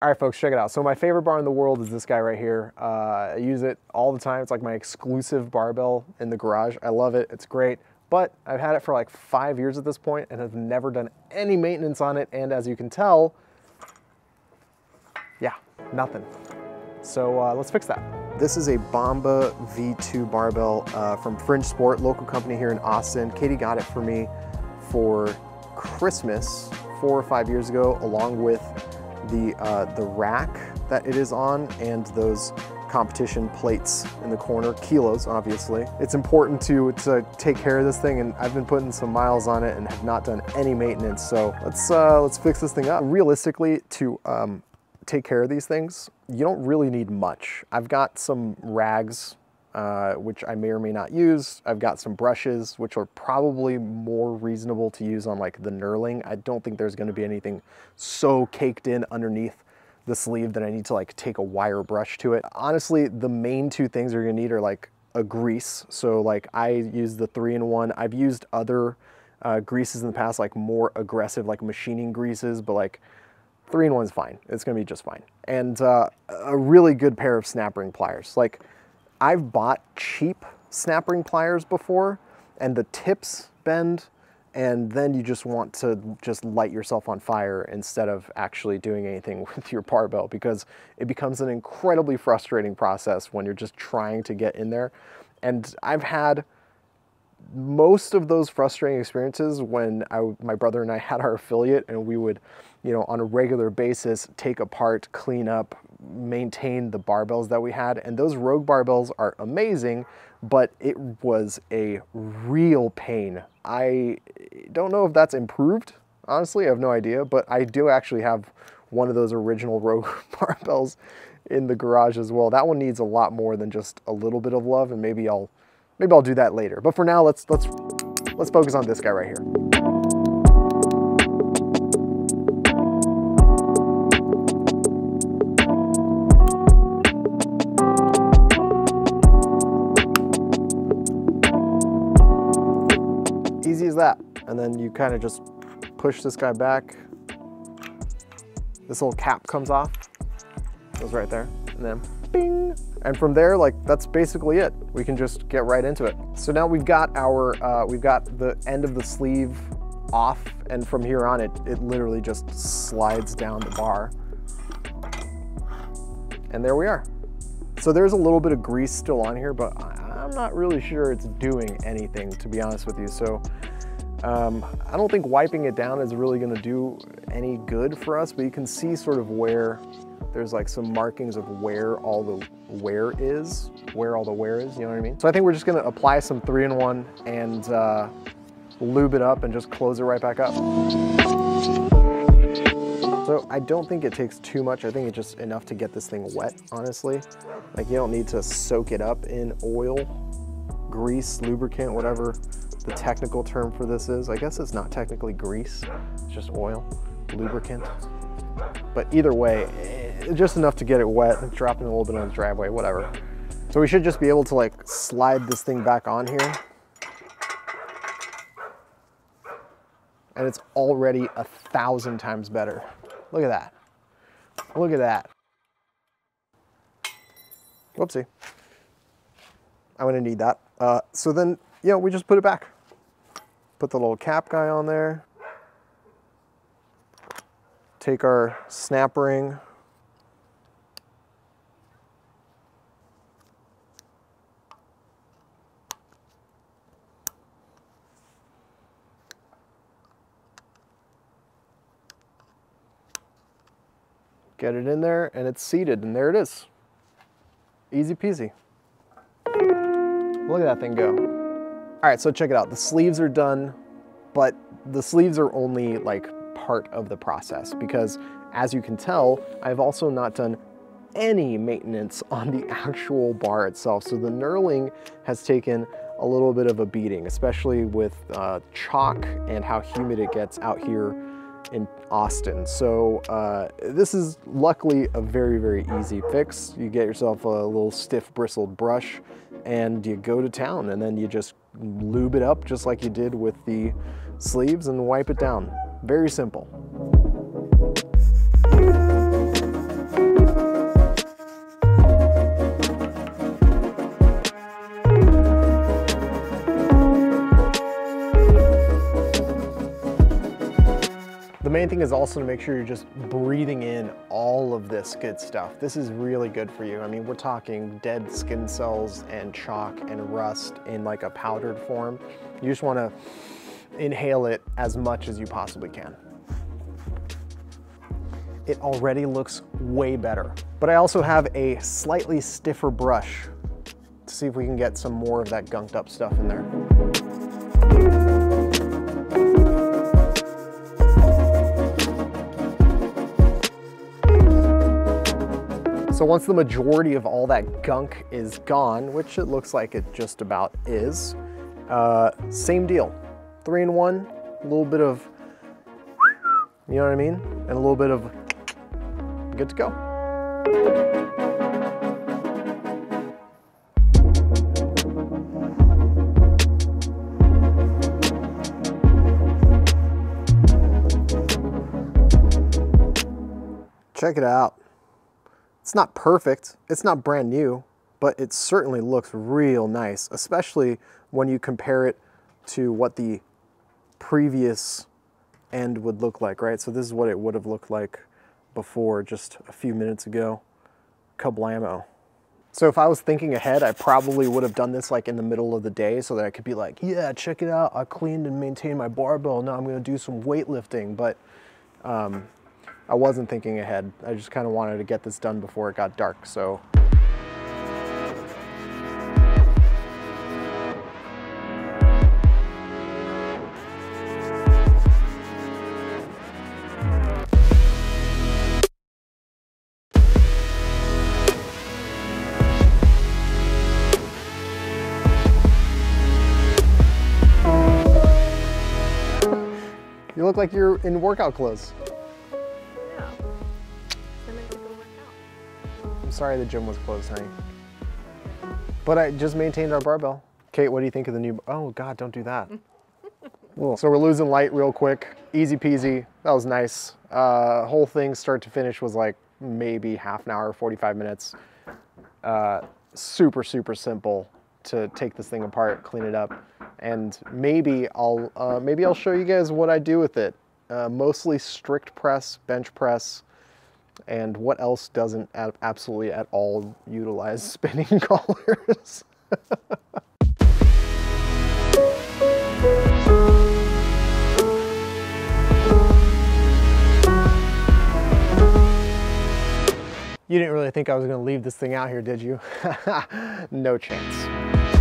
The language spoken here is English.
All right, folks, check it out. So my favorite bar in the world is this guy right here. I use it all the time. It's like my exclusive barbell in the garage. I love it. It's great. But I've had it for like 5 years at this point and have never done any maintenance on it. And as you can tell, yeah, nothing. So let's fix that. This is a Bomba V2 barbell from Fringe Sport, local company here in Austin. Katie got it for me for Christmas 4 or 5 years ago, along with the rack that it is on and those competition plates in the corner, kilos obviously. It's important to take care of this thing, and I've been putting some miles on it and have not done any maintenance. So let's fix this thing up. Realistically, to take care of these things, you don't really need much. I've got some rags, which I may or may not use. I've got some brushes, which are probably more reasonable to use on like the knurling. I don't think there's gonna be anything so caked in underneath the sleeve that I need to like take a wire brush to it. Honestly, the main two things you're gonna need are like a grease. So like I use the 3-in-1. I've used other greases in the past, like more aggressive, like machining greases, but like 3-in-1 is fine. It's gonna be just fine. And a really good pair of snap ring pliers. Like I've bought cheap snap ring pliers before and the tips bend, and then you just want to just light yourself on fire instead of actually doing anything with your barbell, because it becomes an incredibly frustrating process when you're just trying to get in there. And I've had most of those frustrating experiences when my brother and I had our affiliate, and we would, you know, on a regular basis, take apart, clean up, maintain the barbells that we had. And those Rogue barbells are amazing, but it was a real pain. I don't know if that's improved. Honestly, I have no idea, but I do actually have one of those original Rogue barbells in the garage as well. That one needs a lot more than just a little bit of love, and maybe I'll do that later. But for now, let's focus on this guy right here. Easy as that. And then you kind of just push this guy back. This little cap comes off, goes right there, and then bing. And from there, like, that's basically it. We can just get right into it. So now we've got our, we've got the end of the sleeve off, and from here on, it literally just slides down the bar. And there we are. So there's a little bit of grease still on here, but I'm not really sure it's doing anything, to be honest with you. So I don't think wiping it down is really gonna do any good for us, but you can see sort of where there's like some markings of where all the wear is, you know what I mean? So I think we're just gonna apply some 3-in-1 and lube it up and just close it right back up. So I don't think it takes too much. I think it's just enough to get this thing wet, honestly. Like, you don't need to soak it up in oil, grease, lubricant, whatever the technical term for this is. I guess it's not technically grease, it's just oil, lubricant. But either way, just enough to get it wet, dropping a little bit on the driveway, whatever. So we should just be able to like slide this thing back on here. And it's already 1,000 times better. Look at that. Look at that. Whoopsie. I'm gonna need that. So then, you know, we just put it back. Put the little cap guy on there. Take our snap ring. Get it in there, and it's seated, and there it is. Easy peasy. Look at that thing go. All right, so check it out. The sleeves are done, but the sleeves are only like part of the process, because as you can tell, I've also not done any maintenance on the actual bar itself. So the knurling has taken a little bit of a beating, especially with chalk and how humid it gets out here in Austin. So this is luckily a very, very easy fix. You get yourself a little stiff bristled brush and you go to town, and then you just lube it up just like you did with the sleeves and wipe it down. Very simple. thing is also to make sure you're just breathing in all of this good stuff. This is really good for you. I mean, we're talking dead skin cells and chalk and rust in like a powdered form. You just want to inhale it as much as you possibly can. It already looks way better. But I also have a slightly stiffer brush to see if we can get some more of that gunked up stuff in there. So once the majority of all that gunk is gone, which it looks like it just about is, same deal. 3-in-1, a little bit of, you know what I mean? And a little bit of, good to go. Check it out. It's not perfect, it's not brand new, but it certainly looks real nice, especially when you compare it to what the previous end would look like, right? So this is what it would have looked like before, just a few minutes ago. Kablamo. So if I was thinking ahead, I probably would have done this like in the middle of the day so that I could be like, yeah, check it out, I cleaned and maintained my barbell, now I'm gonna do some weightlifting, but I wasn't thinking ahead. I just kind of wanted to get this done before it got dark, so. You look like you're in workout clothes. I'm sorry the gym was closed, honey. But I just maintained our barbell. Kate, what do you think of the new, oh God, don't do that. So we're losing light real quick. Easy peasy, that was nice. Whole thing start to finish was like maybe half an hour, 45 minutes. Super, super simple to take this thing apart, clean it up. And maybe I'll show you guys what I do with it. Mostly strict press, bench press, and what else doesn't absolutely at all utilize spinning collars. You didn't really think I was going to leave this thing out here, did you? No chance.